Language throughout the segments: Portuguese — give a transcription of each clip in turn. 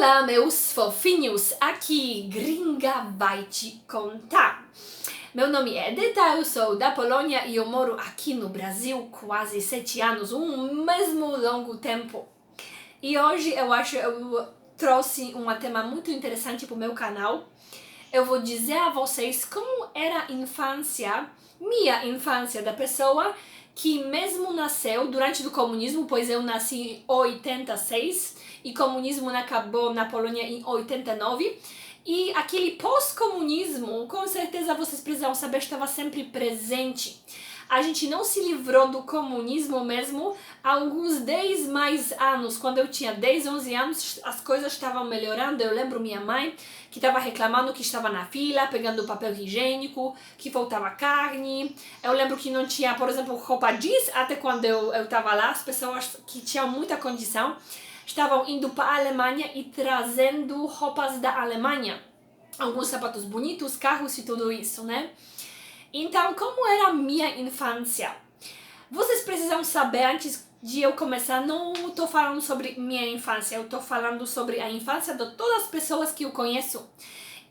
Olá, meus fofinhos! Aqui Gringa vai te contar. Meu nome é Edita, eu sou da Polônia e eu moro aqui no Brasil quase 7 anos, um mesmo longo tempo. E hoje eu trouxe um tema muito interessante para o meu canal. Eu vou dizer a vocês como era a infância, minha infância da pessoa que mesmo nasceu durante o comunismo, pois eu nasci em 86 e o comunismo acabou na Polônia em 89. E aquele pós-comunismo, com certeza vocês precisam saber, estava sempre presente. A gente não se livrou do comunismo mesmo há alguns 10 mais anos. Quando eu tinha 10, 11 anos, as coisas estavam melhorando. Eu lembro minha mãe que estava reclamando que estava na fila, pegando papel higiênico, que faltava carne. Eu lembro que não tinha, por exemplo, roupa jeans, até quando eu estava lá. As pessoas que tinham muita condição estavam indo para a Alemanha e trazendo roupas da Alemanha. Alguns sapatos bonitos, carros e tudo isso, né? Então, como era a minha infância? Vocês precisam saber, antes de eu começar, não estou falando sobre minha infância, eu estou falando sobre a infância de todas as pessoas que eu conheço.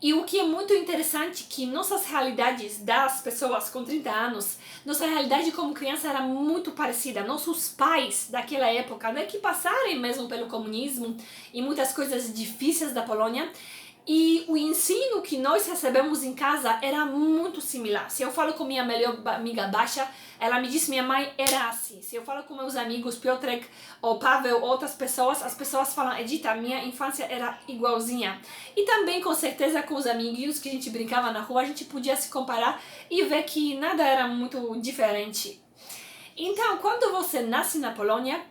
E o que é muito interessante é que nossas realidades das pessoas com 30 anos, nossa realidade como criança era muito parecida. Nossos pais daquela época, né, que passaram mesmo pelo comunismo e muitas coisas difíceis da Polônia, e o ensino que nós recebemos em casa era muito similar. Se eu falo com minha melhor amiga Basha, ela me disse, minha mãe era assim. Se eu falo com meus amigos Piotrek ou Pavel, outras pessoas, as pessoas falam, Edita, minha infância era igualzinha. E também, com certeza, com os amiguinhos que a gente brincava na rua, a gente podia se comparar e ver que nada era muito diferente. Então, quando você nasce na Polônia,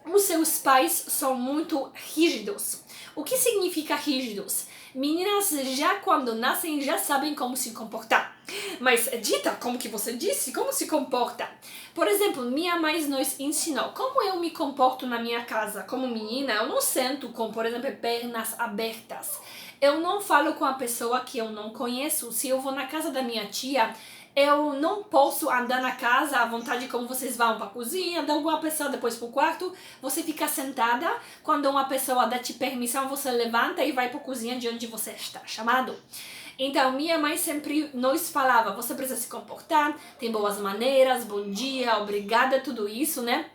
os seus pais são muito rígidos. O que significa rígidos? Meninas já quando nascem já sabem como se comportar. Mas Edita, como que você disse? Como se comporta? Por exemplo, minha mãe nos ensinou como eu me comporto na minha casa. Como menina, eu não sento com, por exemplo, pernas abertas. Eu não falo com a pessoa que eu não conheço. Se eu vou na casa da minha tia, eu não posso andar na casa à vontade como vocês vão para a cozinha, dá uma pessoa depois para o quarto, você fica sentada, quando uma pessoa dá-te permissão, você levanta e vai para a cozinha de onde você está chamado. Então, minha mãe sempre nos falava, você precisa se comportar, tem boas maneiras, bom dia, obrigada, tudo isso, né?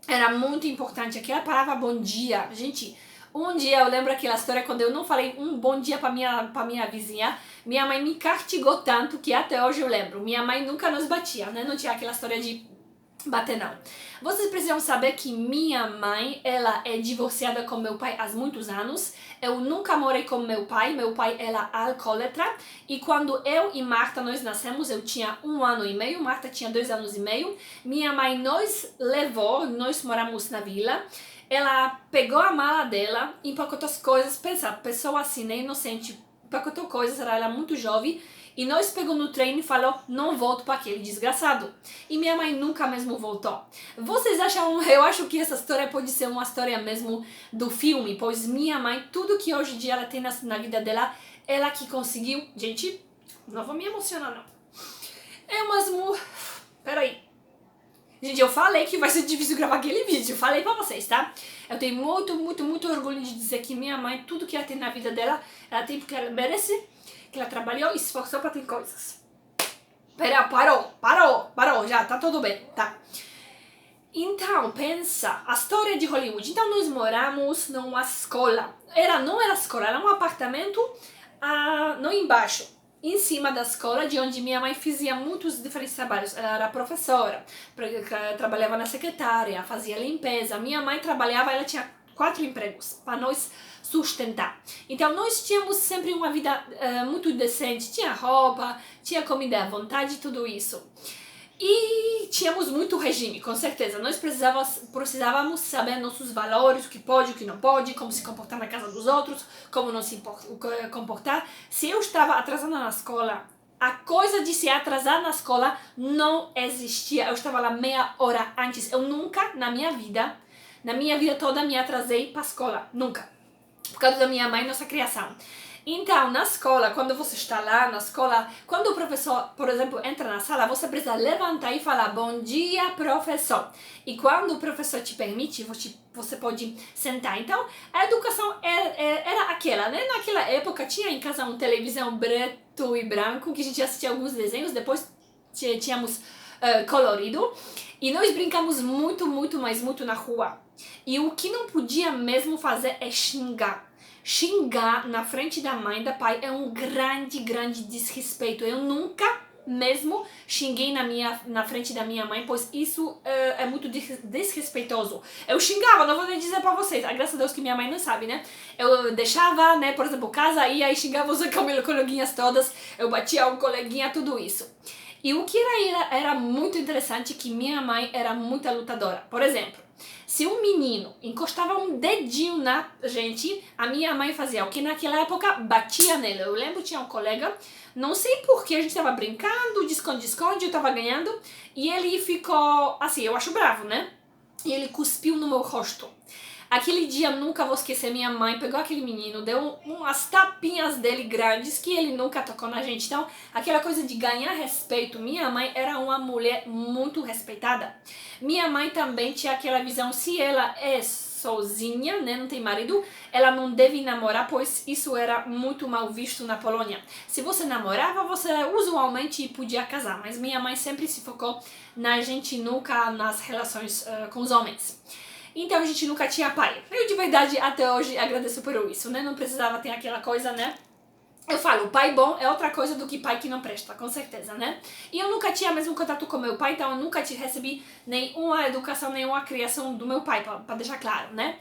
Era muito importante, aquela palavra bom dia, gente. Um dia eu lembro aquela história quando eu não falei um bom dia para minha vizinha, minha mãe me castigou tanto que até hoje eu lembro. Minha mãe nunca nos batia, né? Não tinha aquela história de bater não. Vocês precisam saber que minha mãe, ela é divorciada com meu pai há muitos anos. Eu nunca morei com meu pai era alcoólatra. E quando eu e Marta nós nascemos, eu tinha 1 ano e meio, Marta tinha 2 anos e meio. Minha mãe nos levou, nós moramos na vila. Ela pegou a mala dela, empacotou as coisas, pensa, pessoa assim, né, inocente, empacotou coisas, ela era muito jovem, e nós pegou no trem e falou, não volto para aquele desgraçado. E minha mãe nunca mesmo voltou. Vocês acham, eu acho que essa história pode ser uma história mesmo do filme, pois minha mãe, tudo que hoje em dia ela tem na vida dela, ela que conseguiu, gente, não vou me emocionar não. É mesmo, peraí. Gente, eu falei que vai ser difícil gravar aquele vídeo, eu falei pra vocês, tá? Eu tenho muito orgulho de dizer que minha mãe, tudo que ela tem na vida dela, ela tem porque ela merece, que ela trabalhou e se esforçou pra ter coisas. Pera, parou, já, tá tudo bem, tá? Então, pensa, a história de Hollywood. Então, nós moramos numa escola. Não era escola, era um apartamento não embaixo. Em cima da escola, de onde minha mãe fazia muitos diferentes trabalhos. Ela era professora, trabalhava na secretária, fazia limpeza. Minha mãe trabalhava, ela tinha 4 empregos para nós sustentar. Então, nós tínhamos sempre uma vida muito decente. Tinha roupa, tinha comida à vontade, tudo isso. E tínhamos muito regime, com certeza. Nós precisávamos saber nossos valores, o que pode, o que não pode, como se comportar na casa dos outros, como não se comportar. Se eu estava atrasada na escola, a coisa de se atrasar na escola não existia. Eu estava lá meia hora antes. Eu nunca, na minha vida toda, me atrasei para a escola. Nunca. Por causa da minha mãe, nossa criação. Então, na escola, quando você está lá na escola, quando o professor, por exemplo, entra na sala, você precisa levantar e falar bom dia, professor. E quando o professor te permite, você pode sentar. Então, a educação era aquela, né? Naquela época tinha em casa uma televisão preto e branco, que a gente assistia alguns desenhos, depois tínhamos colorido. E nós brincamos muito, muito, mas muito na rua. E o que não podia mesmo fazer é xingar. Xingar na frente da mãe e da pai é um grande, grande desrespeito. Eu nunca mesmo xinguei na frente da minha mãe, pois isso é muito desrespeitoso. Eu xingava, não vou nem dizer pra vocês, graças a Deus que minha mãe não sabe, né? Eu deixava, né, por exemplo, casa ia e xingava os coleguinhas todas, eu batia um coleguinha, tudo isso. E o que era muito interessante que minha mãe era muito lutadora. Por exemplo, se um menino encostava um dedinho na gente, a minha mãe fazia o que naquela época batia nele. Eu lembro, tinha um colega, não sei porquê, a gente tava brincando, de esconde-esconde, eu tava ganhando, e ele ficou, assim, eu acho bravo, né? E ele cuspiu no meu rosto. Aquele dia eu nunca vou esquecer, minha mãe pegou aquele menino, deu umas tapinhas dele grandes que ele nunca tocou na gente. Então, aquela coisa de ganhar respeito, minha mãe era uma mulher muito respeitada. Minha mãe também tinha aquela visão, se ela é sozinha, né, não tem marido, ela não deve namorar, pois isso era muito mal visto na Polônia. Se você namorava, você usualmente podia casar, mas minha mãe sempre se focou na gente, nunca nas relações com os homens. Então a gente nunca tinha pai. Eu de verdade até hoje agradeço por isso, né? Não precisava ter aquela coisa, né? Eu falo, pai bom é outra coisa do que pai que não presta, com certeza, né? E eu nunca tinha mesmo contato com meu pai, então eu nunca recebi nenhuma educação, nenhuma criação do meu pai, pra deixar claro, né?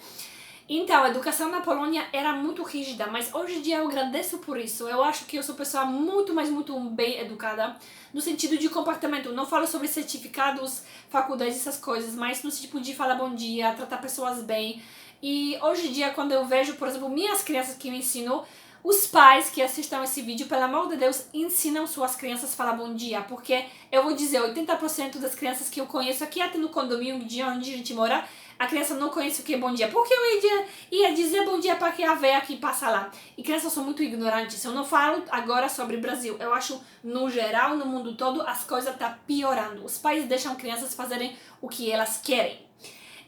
Então, a educação na Polônia era muito rígida, mas hoje em dia eu agradeço por isso. Eu acho que eu sou pessoa muito, mas muito bem educada no sentido de comportamento. Não falo sobre certificados, faculdades, essas coisas, mas no tipo de falar bom dia, tratar pessoas bem. E hoje em dia, quando eu vejo, por exemplo, minhas crianças que eu ensino, os pais que assistam esse vídeo, pelo amor de Deus, ensinam suas crianças a falar bom dia, porque eu vou dizer, 80% das crianças que eu conheço aqui, até no condomínio de onde a gente mora, a criança não conhece o que é bom dia. Porque eu ia dizer bom dia para que a véia que passa lá. E crianças são muito ignorantes. Eu não falo agora sobre o Brasil. Eu acho, no geral, no mundo todo, as coisas estão piorando. Os pais deixam crianças fazerem o que elas querem.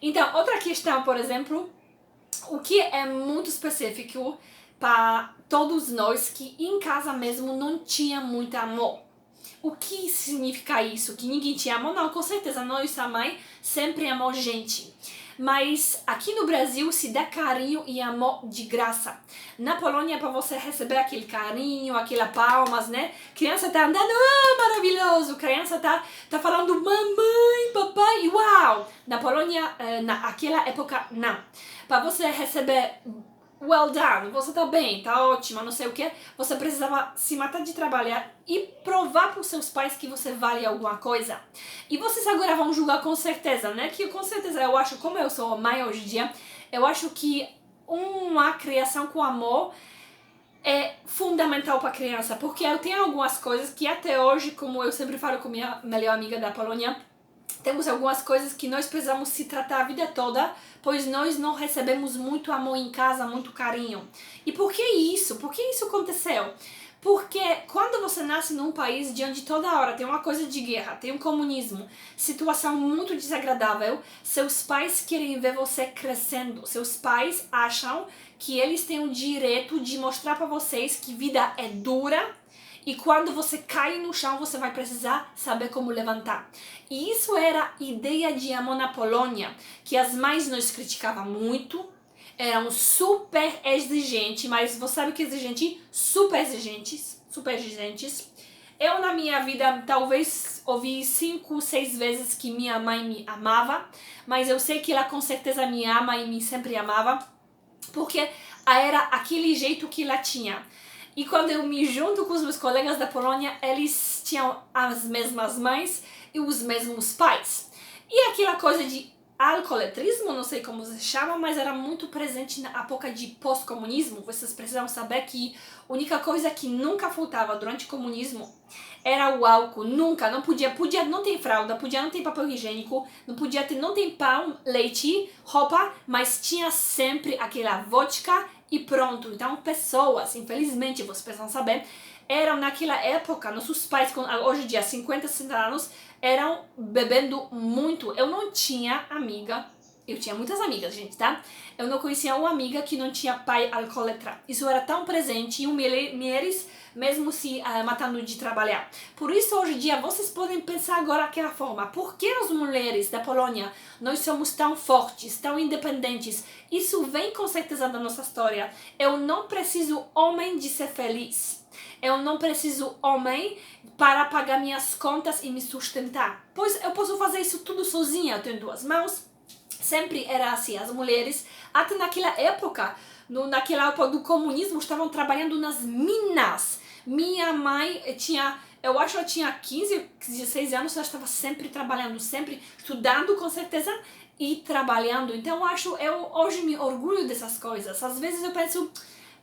Então, outra questão, por exemplo, o que é muito específico para todos nós que em casa mesmo não tinha muito amor. O que significa isso? Que ninguém tinha amor? Não, com certeza, nós, a mãe, sempre amou gente. Mas aqui no Brasil se dá carinho e amor de graça. Na Polônia, para você receber aquele carinho, aquelas palmas, né? Criança tá andando, maravilhoso! Criança tá falando mamãe, papai, uau! Na Polônia, naquela época, não. Para você receber well done, você tá bem, tá ótima, não sei o que, você precisava se matar de trabalhar e provar para os seus pais que você vale alguma coisa. E vocês agora vão julgar com certeza, né? Que com certeza eu acho, como eu sou mãe hoje em dia, eu acho que uma criação com amor é fundamental para a criança, porque eu tenho algumas coisas que até hoje, como eu sempre falo com minha melhor amiga da Polônia, temos algumas coisas que nós precisamos se tratar a vida toda, pois nós não recebemos muito amor em casa, muito carinho. E por que isso? Por que isso aconteceu? Porque quando você nasce num país de onde toda hora tem uma coisa de guerra, tem um comunismo, situação muito desagradável, seus pais querem ver você crescendo. Seus pais acham que eles têm o direito de mostrar para vocês que vida é dura, e quando você cai no chão, você vai precisar saber como levantar. E isso era a ideia de amor na Polônia, que as mães nos criticavam muito, eram super exigentes, mas você sabe o que é exigente? Super exigentes, super exigentes. Eu, na minha vida, talvez ouvi 5, 6 vezes que minha mãe me amava, mas eu sei que ela com certeza me ama e me sempre amava, porque era aquele jeito que ela tinha. E quando eu me junto com os meus colegas da Polônia, eles tinham as mesmas mães e os mesmos pais. E aquela coisa de alcooletrismo, não sei como se chama, mas era muito presente na época de pós-comunismo. Vocês precisam saber que a única coisa que nunca faltava durante o comunismo era o álcool. Nunca, não podia não ter fralda, podia não ter papel higiênico, não podia ter, não tem pão, leite, roupa, mas tinha sempre aquela vodka e pronto. Então pessoas, infelizmente, vocês precisam saber, eram naquela época, nossos pais, hoje em dia, 50, 60 anos, eram bebendo muito. Eu não tinha amiga, eu tinha muitas amigas, gente, tá? Eu não conhecia uma amiga que não tinha pai alcoólatra. Isso era tão presente e mulheres mesmo se matando de trabalhar. Por isso, hoje em dia, vocês podem pensar agora daquela forma. Por que as mulheres da Polônia, nós somos tão fortes, tão independentes? Isso vem com certeza da nossa história. Eu não preciso homem de ser feliz. Eu não preciso homem para pagar minhas contas e me sustentar. Pois eu posso fazer isso tudo sozinha, eu tenho duas mãos. Sempre era assim, as mulheres, até naquela época, naquela época do comunismo, estavam trabalhando nas minas. Minha mãe tinha, eu acho que ela tinha 15, 16 anos, ela estava sempre trabalhando, sempre estudando com certeza e trabalhando. Então eu hoje me orgulho dessas coisas. Às vezes eu penso,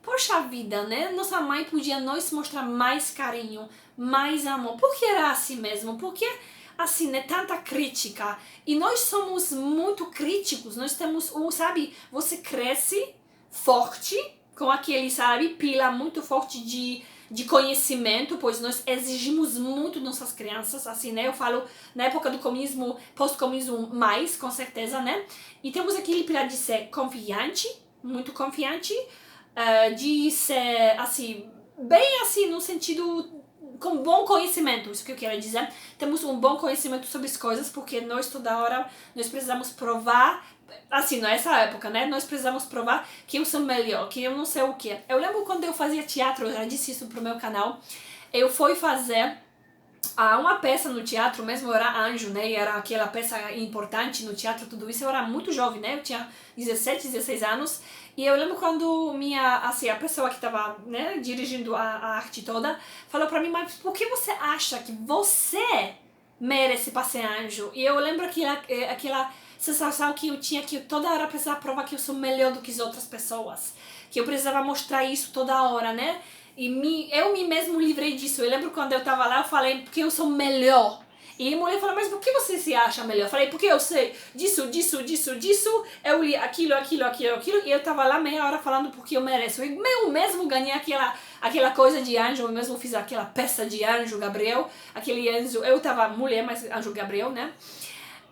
poxa vida, né? Nossa mãe podia nos mostrar mais carinho, mais amor. Por que era assim mesmo? Porque assim, né, tanta crítica. E nós somos muito críticos. Nós temos, sabe, você cresce forte, com aquele, sabe, pila muito forte de conhecimento, pois nós exigimos muito de nossas crianças, assim, né, eu falo, na época do comunismo, pós-comunismo mais, com certeza, né, e temos aquele pilar de ser confiante, muito confiante, de ser, assim, bem assim, no sentido com bom conhecimento, isso que eu quero dizer. Temos um bom conhecimento sobre as coisas, porque nós toda hora, nós precisamos provar, assim, nessa época, né, nós precisamos provar que eu sou melhor, que eu não sei o que. Eu lembro quando eu fazia teatro, eu já disse isso pro meu canal, eu fui fazer uma peça no teatro, mesmo eu era anjo, né, e era aquela peça importante no teatro, tudo isso, eu era muito jovem, né, eu tinha 17, 16 anos, e eu lembro quando a pessoa que estava, né, dirigindo a arte toda, falou pra mim, mas por que você acha que você merece para ser anjo? E eu lembro aquela sensação que eu tinha, que eu toda hora precisava provar que eu sou melhor do que as outras pessoas, que eu precisava mostrar isso toda hora, né, e eu me mesmo livrei disso. Eu lembro quando eu tava lá, eu falei, porque eu sou melhor. E a mulher falou, mas por que você se acha melhor? Eu falei, porque eu sei disso, eu li aquilo, e eu tava lá meia hora falando porque eu mereço. Eu mesmo ganhei aquela coisa de anjo, eu mesmo fiz aquela peça de anjo Gabriel, aquele anjo, eu tava mulher, mas anjo Gabriel, né?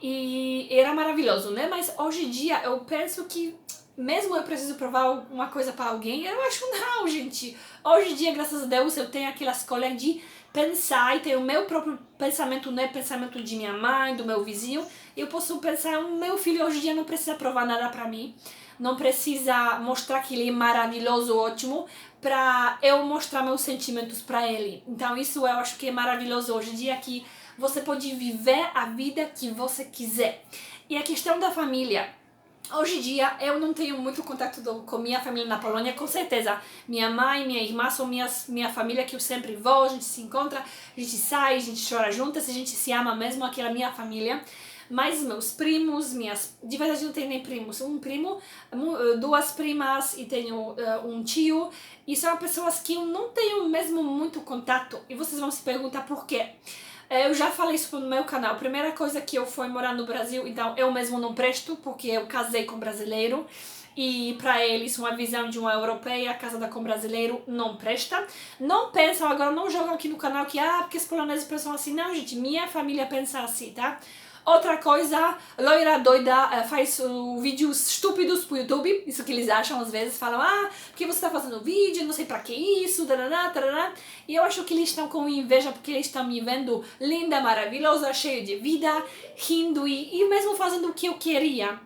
E era maravilhoso, né? Mas hoje em dia eu penso que mesmo eu preciso provar uma coisa para alguém, eu acho não, gente. Hoje em dia, graças a Deus, eu tenho aquela escolha de pensar e ter o meu próprio pensamento, não é pensamento de minha mãe, do meu vizinho. Eu posso pensar, o meu filho hoje em dia não precisa provar nada para mim, não precisa mostrar que ele é maravilhoso, ótimo, para eu mostrar meus sentimentos para ele. Então isso eu acho que é maravilhoso hoje em dia, que você pode viver a vida que você quiser. E a questão da família, hoje em dia eu não tenho muito contato com minha família na Polônia, com certeza. Minha mãe, minha irmã são minha família que eu sempre vou, a gente se encontra, a gente sai, a gente chora juntas, a gente se ama mesmo, aquela minha família. Mas meus primos, de verdade não tenho nem primos, um primo, duas primas e tenho um tio, e são pessoas que eu não tenho mesmo muito contato. E vocês vão se perguntar por quê. Eu já falei isso no meu canal. A primeira coisa que eu fui morar no Brasil, então eu mesmo não presto, porque eu casei com um brasileiro e para eles uma visão de uma europeia casada com um brasileiro não presta. Não pensam, agora não jogam aqui no canal que porque os poloneses pensam assim. Não, gente, minha família pensa assim, tá? Outra coisa, loira doida faz vídeos estúpidos pro YouTube, isso que eles acham às vezes, falam, porque você tá fazendo vídeo, não sei pra que isso, taraná, taraná. E eu acho que eles estão com inveja porque eles estão me vendo linda, maravilhosa, cheia de vida, rindo e mesmo fazendo o que eu queria.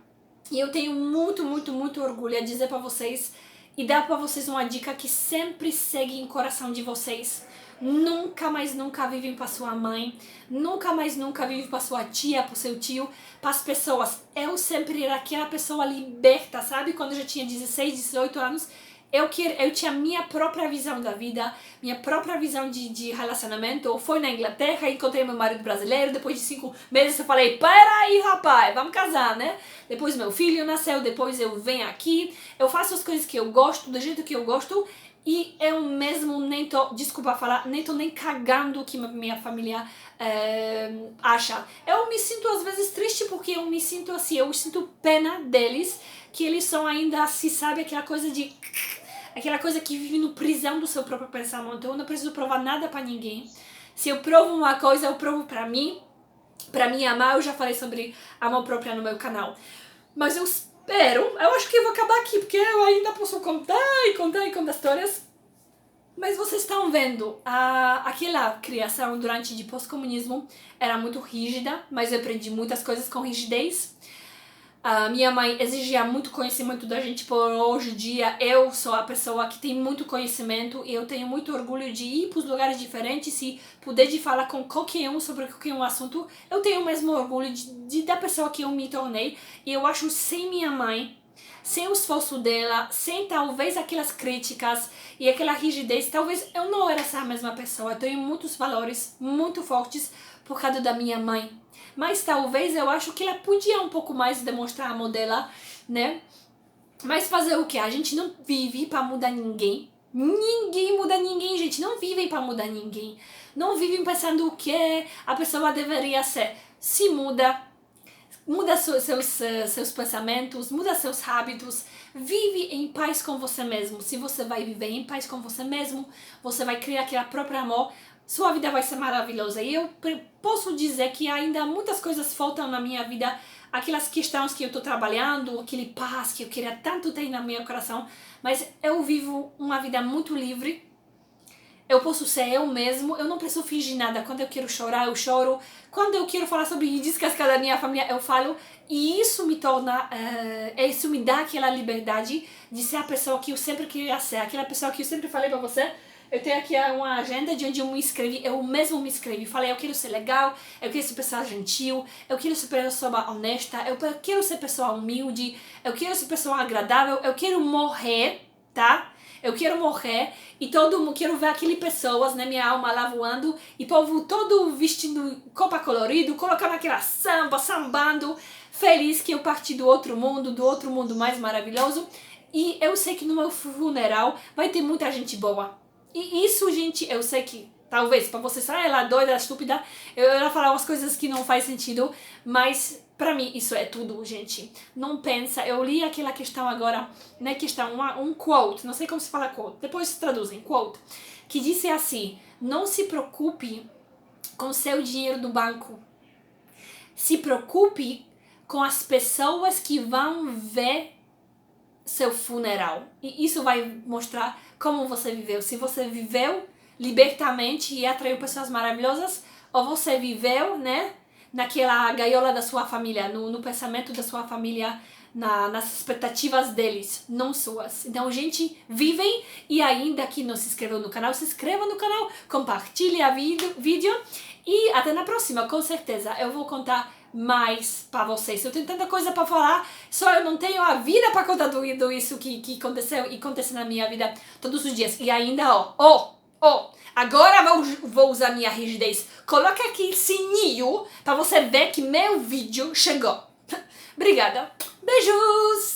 E eu tenho muito, muito, muito orgulho a dizer pra vocês e dar pra vocês uma dica que sempre segue em coração de vocês. Nunca mais nunca vivem para sua mãe, nunca mais nunca vive para sua tia, para seu tio, para as pessoas. Eu sempre era aquela pessoa liberta, sabe? Quando eu já tinha 16, 18 anos, Eu tinha minha própria visão da vida, minha própria visão de relacionamento. Eu fui na Inglaterra, encontrei meu marido brasileiro, depois de 5 meses eu falei, peraí rapaz, vamos casar, né? Depois meu filho nasceu, depois eu venho aqui, eu faço as coisas que eu gosto, do jeito que eu gosto, e eu mesmo nem tô, desculpa falar, nem cagando o que minha família acha. Eu me sinto às vezes triste porque eu me sinto assim, eu sinto pena deles, que eles são ainda assim, sabe, aquela coisa que vive no prisão do seu próprio pensamento. Eu não preciso provar nada pra ninguém. Se eu provo uma coisa, eu provo pra mim amar. Eu já falei sobre amor próprio no meu canal. Mas eu espero, eu acho que eu vou acabar aqui, porque eu ainda posso contar histórias. Mas vocês estão vendo, aquela criação durante de pós-comunismo era muito rígida, mas eu aprendi muitas coisas com rigidez. A minha mãe exigia muito conhecimento da gente, por hoje em dia eu sou a pessoa que tem muito conhecimento e eu tenho muito orgulho de ir para os lugares diferentes e poder de falar com qualquer um sobre qualquer um assunto. Eu tenho o mesmo orgulho da pessoa que eu me tornei, e eu acho sem minha mãe, sem o esforço dela, sem talvez aquelas críticas e aquela rigidez, talvez eu não era essa mesma pessoa. Eu tenho muitos valores muito fortes por causa da minha mãe. Mas talvez eu acho que ela podia um pouco mais demonstrar a amor dela, né? Mas fazer o que? A gente não vive pra mudar ninguém. Ninguém muda ninguém, gente. Não vivem pra mudar ninguém. Não vivem pensando o que a pessoa deveria ser. Se muda seus pensamentos, muda seus hábitos, vive em paz com você mesmo. Se você vai viver em paz com você mesmo, você vai criar aquele próprio amor, sua vida vai ser maravilhosa. E eu posso dizer que ainda muitas coisas faltam na minha vida, aquelas questões que eu estou trabalhando, aquele paz que eu queria tanto ter no meu coração, mas eu vivo uma vida muito livre. Eu posso ser eu mesmo, eu não preciso fingir nada. Quando eu quero chorar, eu choro. Quando eu quero falar sobre descascar da minha família, eu falo. E isso me torna, isso me dá aquela liberdade de ser a pessoa que eu sempre queria ser. Aquela pessoa que eu sempre falei pra você. Eu tenho aqui uma agenda de onde eu me inscrevi, eu mesmo me inscrevi. Falei, eu quero ser legal, eu quero ser pessoa gentil, eu quero ser pessoa honesta, eu quero ser pessoa humilde, eu quero ser pessoa agradável, eu quero morrer, tá? Eu quero morrer e todo mundo, quero ver aquelas pessoas, né, minha alma lá voando, e povo todo vestindo copa colorido, colocando aquela samba, sambando, feliz que eu parti do outro mundo mais maravilhoso. E eu sei que no meu funeral vai ter muita gente boa. E isso, gente, eu sei que talvez pra você sair lá doida, estúpida, eu ia falar umas coisas que não faz sentido, mas pra mim isso é tudo, gente. Não pensa, eu li aquela questão agora, né, questão, um quote, não sei como se fala quote, depois traduzem, quote, que disse assim: não se preocupe com seu dinheiro do banco, se preocupe com as pessoas que vão ver seu funeral. E isso vai mostrar como você viveu. Se você viveu libertamente e atraiu pessoas maravilhosas, ou você viveu, né, naquela gaiola da sua família, no pensamento da sua família, nas expectativas deles, não suas. Então, gente, vivem, e ainda que não se inscreveu no canal, se inscreva no canal, compartilhe o vídeo e até na próxima, com certeza. Eu vou contar mais para vocês. Eu tenho tanta coisa para falar, só eu não tenho a vida para contar tudo isso que aconteceu e acontece na minha vida todos os dias. E ainda, agora vou usar minha rigidez. Coloca aqui sininho para você ver que meu vídeo chegou. Obrigada. Beijos!